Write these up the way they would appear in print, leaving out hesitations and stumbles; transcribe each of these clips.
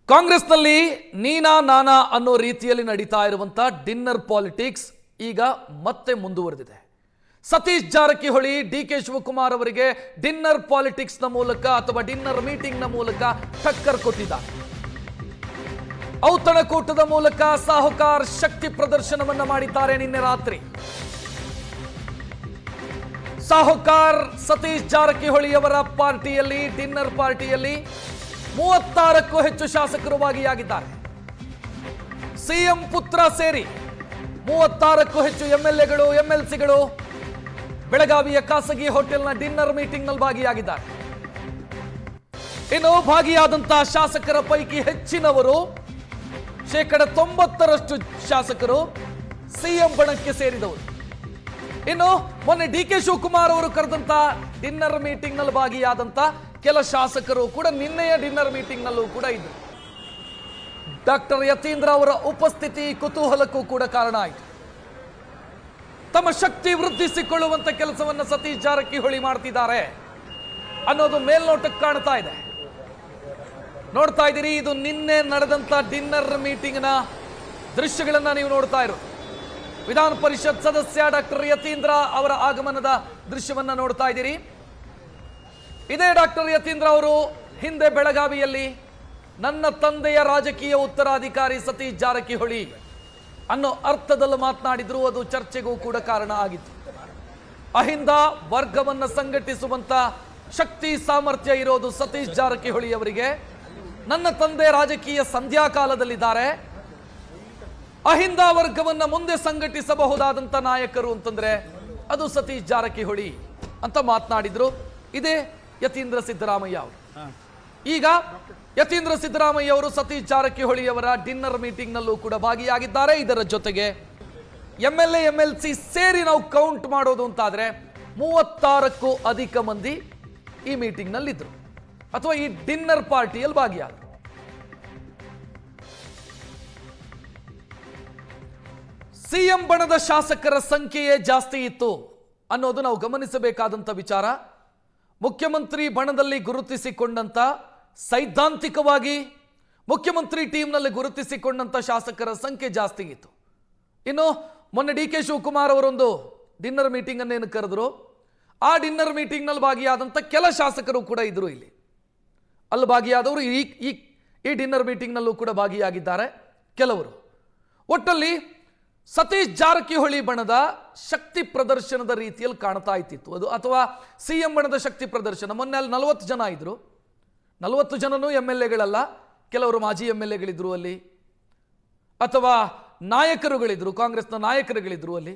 ಕಾಂಗ್ರೆಸ್ನಲ್ಲಿ ನೀನಾ ನಾನಾ ಅನ್ನೋ ರೀತಿಯಲ್ಲಿ ನಡೀತಾ ಇರುವಂತ ಡಿನ್ನರ್ ಪಾಲಿಟಿಕ್ಸ್ ಈಗ ಮತ್ತೆ ಮುಂದುವರೆದಿದೆ. ಸತೀಶ್ ಜಾರಕಿಹೊಳಿ ಡಿಕೆ ಶಿವಕುಮಾರ್ ಅವರಿಗೆ ಡಿನ್ನರ್ ಪಾಲಿಟಿಕ್ಸ್ ನ ಮೂಲಕ ಅಥವಾ ಡಿನ್ನರ್ ಮೀಟಿಂಗ್ ನ ಮೂಲಕ ಟಕ್ಕರ್ ಕೊಟ್ಟಿದ್ದಾರೆ. ಔತಣಕೂಟದ ಮೂಲಕ ಸಾಹುಕಾರ್ ಶಕ್ತಿ ಪ್ರದರ್ಶನವನ್ನ ಮಾಡಿದ್ದಾರೆ. ನಿನ್ನೆ ರಾತ್ರಿ ಸಾಹುಕಾರ್ ಸತೀಶ್ ಜಾರಕಿಹೊಳಿ ಅವರ ಪಾರ್ಟಿಯಲ್ಲಿ ಡಿನ್ನರ್ ಪಾರ್ಟಿಯಲ್ಲಿ 36ಕ್ಕೂ ಹೆಚ್ಚು ಶಾಸಕರು ಭಾಗಿಯಾಗಿದ್ದಾರೆ. ಸಿಎಂ ಪುತ್ರ ಸೇರಿ 36ಕ್ಕೂ ಹೆಚ್ಚು ಎಂಎಲ್ಎಗಳು ಎಂಎಲ್ಸಿಗಳು ಬೆಳಗಾವಿಯ ಖಾಸಗಿ ಹೋಟೆಲ್ನ ಡಿನ್ನರ್ ಮೀಟಿಂಗ್ ನಲ್ಲಿ ಭಾಗಿಯಾಗಿದ್ದಾರೆ. ಇನ್ನು ಭಾಗಿಯಾದಂತಹ ಶಾಸಕರ ಪೈಕಿ ಹೆಚ್ಚಿನವರು 90% ಶಾಸಕರು ಸಿಎಂ ಬಣಕ್ಕೆ ಸೇರಿದವರು. ಇನ್ನು ಮೊನ್ನೆ ಡಿಕೆ ಶಿವಕುಮಾರ್ ಅವರು ಕರೆದಂತ ಡಿನ್ನರ್ ಮೀಟಿಂಗ್ ನಲ್ಲಿ ಭಾಗಿಯಾದಂತ ಕೆಲ ಶಾಸಕರು ಕೂಡ ನಿನ್ನೆಯ ಡಿನ್ನರ್ ಮೀಟಿಂಗ್ ನಲ್ಲೂ ಕೂಡ ಇದ್ರು. ಡಾಕ್ಟರ್ ಯತೀಂದ್ರ ಅವರ ಉಪಸ್ಥಿತಿ ಕುತೂಹಲಕ್ಕೂ ಕೂಡ ಕಾರಣ ಆಯಿತು. ತಮ್ಮ ಶಕ್ತಿ ವೃದ್ಧಿಸಿಕೊಳ್ಳುವಂತ ಕೆಲಸವನ್ನ ಸತೀಶ್ ಜಾರಕಿಹೊಳಿ ಮಾಡ್ತಿದ್ದಾರೆ ಅನ್ನೋದು ಮೇಲ್ನೋಟಕ್ಕೆ ಕಾಣ್ತಾ ಇದೆ. ನೋಡ್ತಾ ಇದ್ದೀರಿ, ಇದು ನಿನ್ನೆ ನಡೆದಂತ ಡಿನ್ನರ್ ಮೀಟಿಂಗ್ ನ ದೃಶ್ಯಗಳನ್ನ ನೀವು ನೋಡ್ತಾ ಇರೋ. ವಿಧಾನ ಪರಿಷತ್ ಸದಸ್ಯ ಡಾಕ್ಟರ್ ಯತೀಂದ್ರ ಅವರ ಆಗಮನದ ದೃಶ್ಯವನ್ನ ನೋಡ್ತಾ ಇದ್ದೀರಿ. ಇದೇ ಡಾಕ್ಟರ್ ಯತೀಂದ್ರ ಅವರು ಹಿಂದೆ ಬೆಳಗಾವಿಯಲ್ಲಿ ನನ್ನ ತಂದೆಯ ರಾಜಕೀಯ ಉತ್ತರಾಧಿಕಾರಿ ಸತೀಶ್ ಜಾರಕಿಹೊಳಿ ಅನ್ನೋ ಅರ್ಥದಲ್ಲಿ ಮಾತನಾಡಿದ್ರು. ಅದು ಚರ್ಚೆಗೂ ಕೂಡ ಕಾರಣ ಆಗಿತ್ತು. ಅಹಿಂದ ವರ್ಗವನ್ನ ಸಂಘಟಿಸುವಂತ ಶಕ್ತಿ ಸಾಮರ್ಥ್ಯ ಇರೋದು ಸತೀಶ್ ಜಾರಕಿಹೊಳಿ ಅವರಿಗೆ. ನನ್ನ ತಂದೆ ರಾಜಕೀಯ ಸಂಧ್ಯಾಕಾಲದಲ್ಲಿದ್ದಾರೆ. ಅಹಿಂದ ವರ್ಗವನ್ನ ಮುಂದೆ ಸಂಘಟಿಸಬಹುದಾದಂತ ನಾಯಕರು ಅಂತಂದ್ರೆ ಅದು ಸತೀಶ್ ಜಾರಕಿಹೊಳಿ ಅಂತ ಮಾತನಾಡಿದ್ರು. ಇದೇ ಯತೀಂದ್ರ ಸಿದ್ದರಾಮಯ್ಯ ಅವರು. ಈಗ ಯತೀಂದ್ರ ಸಿದ್ದರಾಮಯ್ಯ ಅವರು ಸತೀಶ್ ಜಾರಕಿಹೊಳಿ ಅವರ ಡಿನ್ನರ್ ಮೀಟಿಂಗ್ ನಲ್ಲೂ ಕೂಡ ಭಾಗಿಯಾಗಿದ್ದಾರೆ. ಇದರ ಜೊತೆಗೆ ಎಂಎಲ್ಎ ಎಂಎಲ್ಸಿ ಸೇರಿ ನಾವು ಕೌಂಟ್ ಮಾಡೋದು ಅಂತಾದ್ರೆ 36ಕ್ಕೂ ಅಧಿಕ ಮಂದಿ ಈ ಮೀಟಿಂಗ್ ನಲ್ಲಿದ್ರು ಅಥವಾ ಈ ಡಿನ್ನರ್ ಪಾರ್ಟಿಯಲ್ಲಿ ಭಾಗಿಯಾದರು. ಸಿಎಂ ಬಣದ ಶಾಸಕರ ಸಂಖ್ಯೆಯೇ ಜಾಸ್ತಿ ಇತ್ತು ಅನ್ನೋದು ನಾವು ಗಮನಿಸಬೇಕಾದಂತ ವಿಚಾರ. ಮುಖ್ಯಮಂತ್ರಿ ಬಣದಲ್ಲಿ ಗುರುತಿಸಿಕೊಂಡಂತ, ಸೈದ್ಧಾಂತಿಕವಾಗಿ ಮುಖ್ಯಮಂತ್ರಿ ಟೀಮ್ನಲ್ಲಿ ಗುರುತಿಸಿಕೊಂಡಂತ ಶಾಸಕರ ಸಂಖ್ಯೆ ಜಾಸ್ತಿ ಇತ್ತು. ಇನ್ನು ಮೊನ್ನೆ ಡಿಕೆ ಶಿವಕುಮಾರ್ ಅವರೊಂದು ಡಿನ್ನರ್ ಮೀಟಿಂಗ್ ಅನ್ನೇನು ಕರೆದ್ರು. ಆ ಡಿನ್ನರ್ ಮೀಟಿಂಗ್ ನಲ್ಲಿ ಭಾಗಿಯಾದಂತ ಕೆಲ ಶಾಸಕರು ಕೂಡ ಇದ್ರು. ಇಲ್ಲಿ ಅಲ್ಲಿ ಭಾಗಿಯಾದವರು ಈ ಡಿನ್ನರ್ ಮೀಟಿಂಗ್ ನಲ್ಲೂ ಕೂಡ ಭಾಗಿಯಾಗಿದ್ದಾರೆ ಕೆಲವರು. ಒಟ್ಟಲ್ಲಿ ಸತೀಶ್ ಜಾರಕಿಹೊಳಿ ಬಣದ ಶಕ್ತಿ ಪ್ರದರ್ಶನದ ರೀತಿಯಲ್ಲಿ ಕಾಣ್ತಾ ಇತ್ತಿತ್ತು ಅದು, ಅಥವಾ ಸಿಎಂ ಬಣದ ಶಕ್ತಿ ಪ್ರದರ್ಶನ. ಮೊನ್ನೆ ಅಲ್ಲಿ 40 ಜನ ಇದ್ರು. 40 ಜನನೂ ಎಂಎಲ್ಎಗಳಲ್ಲ, ಕೆಲವರು ಮಾಜಿ ಎಂಎಲ್ಎಗಳಿದ್ರು ಅಲ್ಲಿ, ಅಥವಾ ನಾಯಕರುಗಳಿದ್ರು, ಕಾಂಗ್ರೆಸ್ನ ನಾಯಕರುಗಳಿದ್ರು ಅಲ್ಲಿ.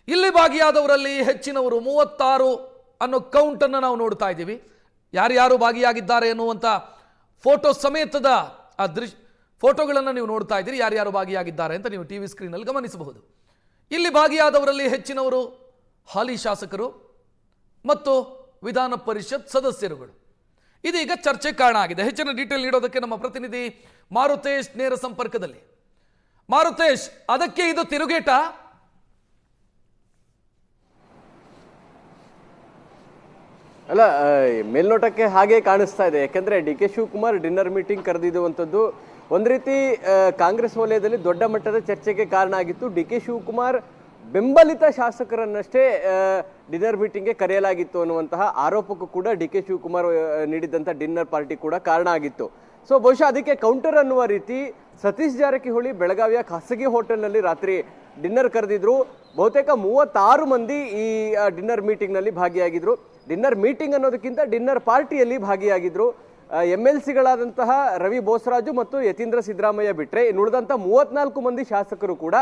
ಇಲ್ಲಿ ಭಾಗಿಯಾದವರಲ್ಲಿ ಹೆಚ್ಚಿನವರು 36 ಅನ್ನೋ ಕೌಂಟ್ ಅನ್ನು ನಾವು ನೋಡ್ತಾ ಇದ್ದೀವಿ. ಯಾರ್ಯಾರು ಭಾಗಿಯಾಗಿದ್ದಾರೆ ಎನ್ನುವಂತ ಫೋಟೋ ಸಮೇತದ ಆ ಫೋಟೋಗಳನ್ನು ನೀವು ನೋಡ್ತಾ ಇದ್ದೀರಿ. ಯಾರ್ಯಾರು ಭಾಗಿಯಾಗಿದ್ದಾರೆ ಅಂತ ನೀವು ಟಿವಿ ಸ್ಕ್ರೀನ್ ಅಲ್ಲಿ ಗಮನಿಸಬಹುದು. ಇಲ್ಲಿ ಭಾಗಿಯಾದವರಲ್ಲಿ ಹೆಚ್ಚಿನವರು ಹಾಲಿ ಶಾಸಕರು ಮತ್ತು ವಿಧಾನ ಪರಿಷತ್ ಸದಸ್ಯರುಗಳು. ಇದೀಗ ಚರ್ಚೆ ಕಾರಣ ಆಗಿದೆ. ಹೆಚ್ಚಿನ ಡೀಟೇಲ್ ನೀಡೋದಕ್ಕೆ ನಮ್ಮ ಪ್ರತಿನಿಧಿ ಮಾರುತೇಶ್ ನೇರ ಸಂಪರ್ಕದಲ್ಲಿ. ಮಾರುತೇಶ್, ಅದಕ್ಕೆ ಇದು ತಿರುಗೇಟ? ಅಲ್ಲ, ಮೇಲ್ನೋಟಕ್ಕೆ ಹಾಗೆ ಕಾಣಿಸ್ತಾ ಇದೆ. ಯಾಕಂದ್ರೆ D K Shivakumar dinner meeting ಕರೆದಿರುವಂಥದ್ದು ಒಂದು ರೀತಿ ಕಾಂಗ್ರೆಸ್ ವಲಯದಲ್ಲಿ ದೊಡ್ಡ ಮಟ್ಟದ ಚರ್ಚೆಗೆ ಕಾರಣ ಆಗಿತ್ತು. ಡಿ ಕೆ ಶಿವಕುಮಾರ್ ಬೆಂಬಲಿತ ಶಾಸಕರನ್ನಷ್ಟೇ ಡಿನ್ನರ್ ಮೀಟಿಂಗ್ಗೆ ಕರೆಯಲಾಗಿತ್ತು ಅನ್ನುವಂತಹ ಆರೋಪಕ್ಕೂ ಕೂಡ ಡಿ ಕೆ ಶಿವಕುಮಾರ್ ನೀಡಿದಂಥ ಡಿನ್ನರ್ ಪಾರ್ಟಿ ಕೂಡ ಕಾರಣ ಆಗಿತ್ತು. ಸೊ ಬಹುಶಃ ಅದಕ್ಕೆ ಕೌಂಟರ್ ಅನ್ನುವ ರೀತಿ ಸತೀಶ್ ಜಾರಕಿಹೊಳಿ ಬೆಳಗಾವಿಯ ಖಾಸಗಿ ಹೋಟೆಲ್ನಲ್ಲಿ ರಾತ್ರಿ ಡಿನ್ನರ್ ಕರೆದಿದ್ರು. ಬಹುತೇಕ 36 ಮಂದಿ ಈ ಡಿನ್ನರ್ ಮೀಟಿಂಗ್ನಲ್ಲಿ ಭಾಗಿಯಾಗಿದ್ರು. ಡಿನ್ನರ್ ಮೀಟಿಂಗ್ ಅನ್ನೋದಕ್ಕಿಂತ ಡಿನ್ನರ್ ಪಾರ್ಟಿಯಲ್ಲಿ ಭಾಗಿಯಾಗಿದ್ರು. ಎಂಎಲ್ಸಿಗಳಾದಂತಹ ರವಿ ಬೋಸರಾಜು ಮತ್ತು ಯತೀಂದ್ರ ಸಿದ್ದರಾಮಯ್ಯ ಬಿಟ್ರೆ ಇನ್ನುಳಿದಂಥ 34 ಮಂದಿ ಶಾಸಕರು ಕೂಡ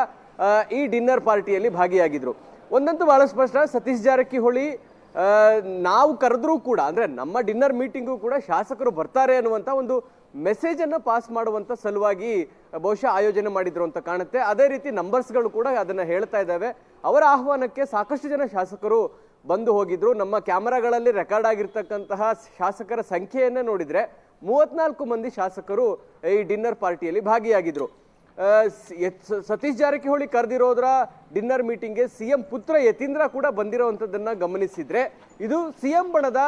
ಈ ಡಿನ್ನರ್ ಪಾರ್ಟಿಯಲ್ಲಿ ಭಾಗಿಯಾಗಿದ್ರು. ಒಂದಂತೂ ಬಹಳ ಸ್ಪಷ್ಟ, ಸತೀಶ್ ಜಾರಕಿಹೊಳಿ ನಾವು ಕರೆದ್ರೂ ಕೂಡ, ಅಂದ್ರೆ ನಮ್ಮ ಡಿನ್ನರ್ ಮೀಟಿಂಗು ಕೂಡ ಶಾಸಕರು ಬರ್ತಾರೆ ಅನ್ನುವಂಥ ಒಂದು ಮೆಸೇಜ್ ಅನ್ನ ಪಾಸ್ ಮಾಡುವಂತ ಸಲುವಾಗಿ ಬಹುಶಃ ಆಯೋಜನೆ ಮಾಡಿದ್ರು ಅಂತ ಕಾಣುತ್ತೆ. ಅದೇ ರೀತಿ ನಂಬರ್ಸ್ಗಳು ಕೂಡ ಅದನ್ನ ಹೇಳ್ತಾ ಇದ್ದಾವೆ. ಅವರ ಆಹ್ವಾನಕ್ಕೆ ಸಾಕಷ್ಟು ಜನ ಶಾಸಕರು ಬಂದು ಹೋಗಿದ್ರು. ನಮ್ಮ ಕ್ಯಾಮೆರಾಗಳಲ್ಲಿ ರೆಕಾರ್ಡ್ ಆಗಿರ್ತಕ್ಕಂತಹ ಶಾಸಕರ ಸಂಖ್ಯೆಯನ್ನೇ ನೋಡಿದ್ರೆ 34 ಮಂದಿ ಶಾಸಕರು ಈ ಡಿನ್ನರ್ ಪಾರ್ಟಿಯಲ್ಲಿ ಭಾಗಿಯಾಗಿದ್ರು. ಸತೀಶ್ ಜಾರಕಿಹೊಳಿ ಕರೆದಿರೋದ್ರ ಡಿನ್ನರ್ ಮೀಟಿಂಗ್ಗೆ ಸಿಎಂ ಪುತ್ರ ಯತೀಂದ್ರ ಕೂಡ ಬಂದಿರುವಂತದನ್ನ ಗಮನಿಸಿದ್ರೆ ಇದು ಸಿಎಂ ಬಣದ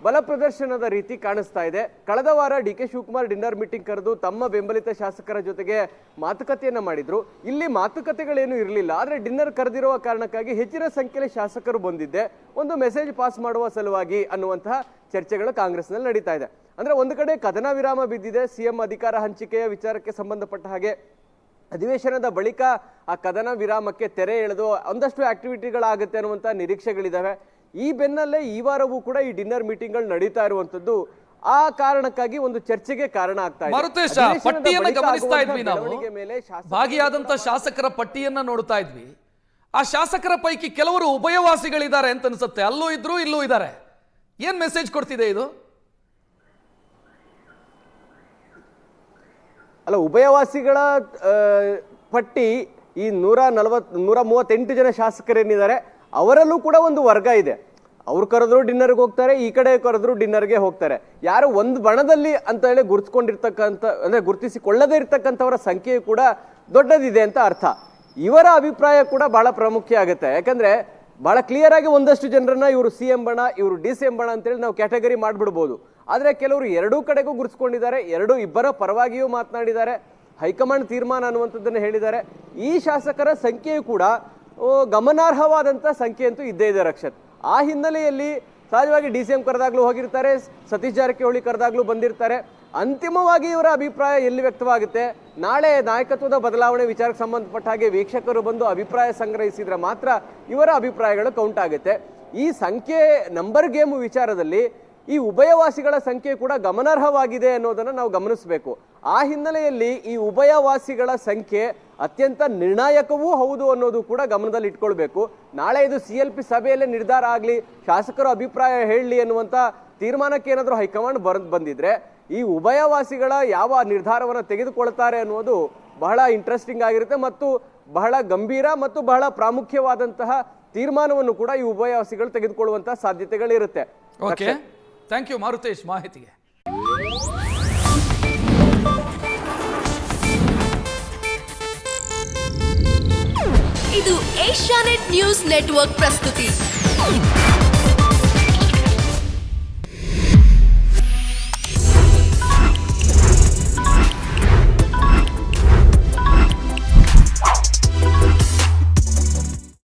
ಬಲ ಪ್ರದರ್ಶನದ ರೀತಿ ಕಾಣಿಸ್ತಾ ಇದೆ. ಕಳೆದ ವಾರ ಡಿ.ಕೆ. ಶಿವಕುಮಾರ್ ಡಿನ್ನರ್ ಮೀಟಿಂಗ್ ಕರೆದು ತಮ್ಮ ಬೆಂಬಲಿತ ಶಾಸಕರ ಜೊತೆಗೆ ಮಾತುಕತೆಯನ್ನ ಮಾಡಿದ್ರು. ಇಲ್ಲಿ ಮಾತುಕತೆಗಳೇನು ಇರಲಿಲ್ಲ, ಆದ್ರೆ ಡಿನ್ನರ್ ಕರೆದಿರುವ ಕಾರಣಕ್ಕಾಗಿ ಹೆಚ್ಚಿನ ಸಂಖ್ಯೆಯಲ್ಲಿ ಶಾಸಕರು ಬಂದಿದ್ದೆ ಒಂದು ಮೆಸೇಜ್ ಪಾಸ್ ಮಾಡುವ ಸಲುವಾಗಿ ಅನ್ನುವಂತಹ ಚರ್ಚೆಗಳು ಕಾಂಗ್ರೆಸ್ನಲ್ಲಿ ನಡೀತಾ ಇದೆ. ಅಂದ್ರೆ ಒಂದು ಕಡೆ ಕದನ ವಿರಾಮ ಬಿದ್ದಿದೆ. ಸಿಎಂ ಅಧಿಕಾರ ಹಂಚಿಕೆಯ ವಿಚಾರಕ್ಕೆ ಸಂಬಂಧಪಟ್ಟ ಹಾಗೆ ಅಧಿವೇಶನದ ಬಳಿಕ ಆ ಕದನ ವಿರಾಮಕ್ಕೆ ತೆರೆ ಎಳೆದು ಒಂದಷ್ಟು ಆಕ್ಟಿವಿಟಿಗಳಾಗುತ್ತೆ ಅನ್ನುವಂತ ನಿರೀಕ್ಷೆಗಳಿದಾವೆ. ಈ ಬೆನ್ನಲ್ಲೇ ಈ ವಾರವೂ ಕೂಡ ಈ ಡಿನ್ನರ್ ಮೀಟಿಂಗ್ಗಳು ನಡೀತಾ ಇರುವಂತದ್ದು ಆ ಕಾರಣಕ್ಕಾಗಿ ಒಂದು ಚರ್ಚೆಗೆ ಕಾರಣ ಆಗ್ತಾ ಇದೆ. ಮಾರುತೇಶ, ಪಟ್ಟಿಯನ್ನ ಗಮನಿಸ್ತಾ ಇದ್ವಿ ನಾವು, ಭಾಗಿಯಾದಂತ ಶಾಸಕರ ಪಟ್ಟಿಯನ್ನ ನೋಡ್ತಾ ಇದ್ವಿ. ಆ ಶಾಸಕರ ಪೈಕಿ ಕೆಲವರು ಉಭಯವಾಸಿಗಳಿದ್ದಾರೆ ಅಂತ ಅನ್ಸುತ್ತೆ, ಅಲ್ಲೂ ಇದ್ರು ಇಲ್ಲೂ ಇದ್ದಾರೆ. ಏನ್ ಮೆಸೇಜ್ ಕೊಡ್ತಿದೆ ಇದು? ಅಲ್ಲ, ಉಭಯವಾಸಿಗಳ ಪಟ್ಟಿ ಈ 138 ಜನ ಶಾಸಕರೇನಿದ್ದಾರೆ ಅವರಲ್ಲೂ ಕೂಡ ಒಂದು ವರ್ಗ ಇದೆ. ಅವ್ರು ಕರೆದ್ರು ಡಿನ್ನರ್ಗೆ ಹೋಗ್ತಾರೆ, ಈ ಕಡೆ ಕರೆದ್ರು ಡಿನ್ನರ್ಗೆ ಹೋಗ್ತಾರೆ. ಯಾರು ಒಂದು ಬಣದಲ್ಲಿ ಅಂತ ಹೇಳಿ ಗುರುತಿಸಿಕೊಳ್ಳದೇ ಇರ್ತಕ್ಕಂಥವರ ಸಂಖ್ಯೆ ಕೂಡ ದೊಡ್ಡದಿದೆ ಅಂತ ಅರ್ಥ. ಇವರ ಅಭಿಪ್ರಾಯ ಕೂಡ ಬಹಳ ಪ್ರಾಮುಖ್ಯ ಆಗುತ್ತೆ. ಯಾಕಂದ್ರೆ ಬಹಳ ಕ್ಲಿಯರ್ ಆಗಿ ಒಂದಷ್ಟು ಜನರನ್ನ ಇವರು ಸಿಎಂ ಬಣ, ಇವರು ಡಿ.ಸಿ.ಎಂ ಬಣ ಅಂತೇಳಿ ನಾವು ಕ್ಯಾಟಗರಿ ಮಾಡ್ಬಿಡ್ಬೋದು. ಆದ್ರೆ ಕೆಲವರು ಎರಡೂ ಕಡೆಗೂ ಗುರುತಿಸ್ಕೊಂಡಿದ್ದಾರೆ, ಇಬ್ಬರ ಪರವಾಗಿಯೂ ಮಾತನಾಡಿದ್ದಾರೆ, ಹೈಕಮಾಂಡ್ ತೀರ್ಮಾನ ಅನ್ನುವಂಥದ್ದನ್ನು ಹೇಳಿದ್ದಾರೆ. ಈ ಶಾಸಕರ ಸಂಖ್ಯೆಯು ಕೂಡ ಗಮನಾರ್ಹವಾದಂಥ ಸಂಖ್ಯೆ ಅಂತೂ ಇದ್ದೇ ಇದೆ ರಕ್ಷತ್. ಆ ಹಿನ್ನೆಲೆಯಲ್ಲಿ ಸಹಜವಾಗಿ ಡಿ.ಸಿ.ಎಂ ಕರೆದಾಗ್ಲೂ ಹೋಗಿರ್ತಾರೆ, ಸತೀಶ್ ಜಾರಕಿಹೊಳಿ ಕರೆದಾಗ್ಲೂ ಬಂದಿರ್ತಾರೆ. ಅಂತಿಮವಾಗಿ ಇವರ ಅಭಿಪ್ರಾಯ ಎಲ್ಲಿ ವ್ಯಕ್ತವಾಗುತ್ತೆ? ನಾಳೆ ನಾಯಕತ್ವದ ಬದಲಾವಣೆ ವಿಚಾರಕ್ಕೆ ಸಂಬಂಧಪಟ್ಟ ಹಾಗೆ ವೀಕ್ಷಕರು ಬಂದು ಅಭಿಪ್ರಾಯ ಸಂಗ್ರಹಿಸಿದ್ರೆ ಮಾತ್ರ ಇವರ ಅಭಿಪ್ರಾಯಗಳು ಕೌಂಟ್ ಆಗುತ್ತೆ. ಈ ಸಂಖ್ಯೆ ನಂಬರ್ ಗೇಮ್ ವಿಚಾರದಲ್ಲಿ ಈ ಉಭಯವಾಸಿಗಳ ಸಂಖ್ಯೆ ಕೂಡ ಗಮನಾರ್ಹವಾಗಿದೆ ಅನ್ನೋದನ್ನ ನಾವು ಗಮನಿಸಬೇಕು. ಆ ಹಿನ್ನೆಲೆಯಲ್ಲಿ ಈ ಉಭಯವಾಸಿಗಳ ಸಂಖ್ಯೆ ಅತ್ಯಂತ ನಿರ್ಣಾಯಕವೂ ಹೌದು ಅನ್ನೋದು ಕೂಡ ಗಮನದಲ್ಲಿ ಇಟ್ಕೊಳ್ಬೇಕು. ನಾಳೆ ಇದು CLP ಸಭೆಯಲ್ಲೇ ನಿರ್ಧಾರ ಆಗ್ಲಿ, ಶಾಸಕರು ಅಭಿಪ್ರಾಯ ಹೇಳಲಿ ಅನ್ನುವಂತ ತೀರ್ಮಾನಕ್ಕೆ ಏನಾದರೂ ಹೈಕಮಾಂಡ್ ಬಂದಿದ್ರೆ ಈ ಉಭಯವಾಸಿಗಳ ಯಾವ ನಿರ್ಧಾರವನ್ನು ತೆಗೆದುಕೊಳ್ತಾರೆ ಅನ್ನೋದು ಬಹಳ ಇಂಟ್ರೆಸ್ಟಿಂಗ್ ಆಗಿರುತ್ತೆ ಮತ್ತು ಬಹಳ ಗಂಭೀರ ಮತ್ತು ಬಹಳ ಪ್ರಾಮುಖ್ಯವಾದಂತಹ ತೀರ್ಮಾನವನ್ನು ಕೂಡ ಈ ಉಭಯವಾಸಿಗಳು ತೆಗೆದುಕೊಳ್ಳುವಂತಹ ಸಾಧ್ಯತೆಗಳಿರುತ್ತೆ. ಓಕೆ, ಥ್ಯಾಂಕ್ ಯು ಮಾರುತೇಶ್ ಮಾಹಿತಿಗೆ. ಇದು ಏಷ್ಯಾನೆಟ್ ನ್ಯೂಸ್ ನೆಟ್ವರ್ಕ್ ಪ್ರಸ್ತುತಿ.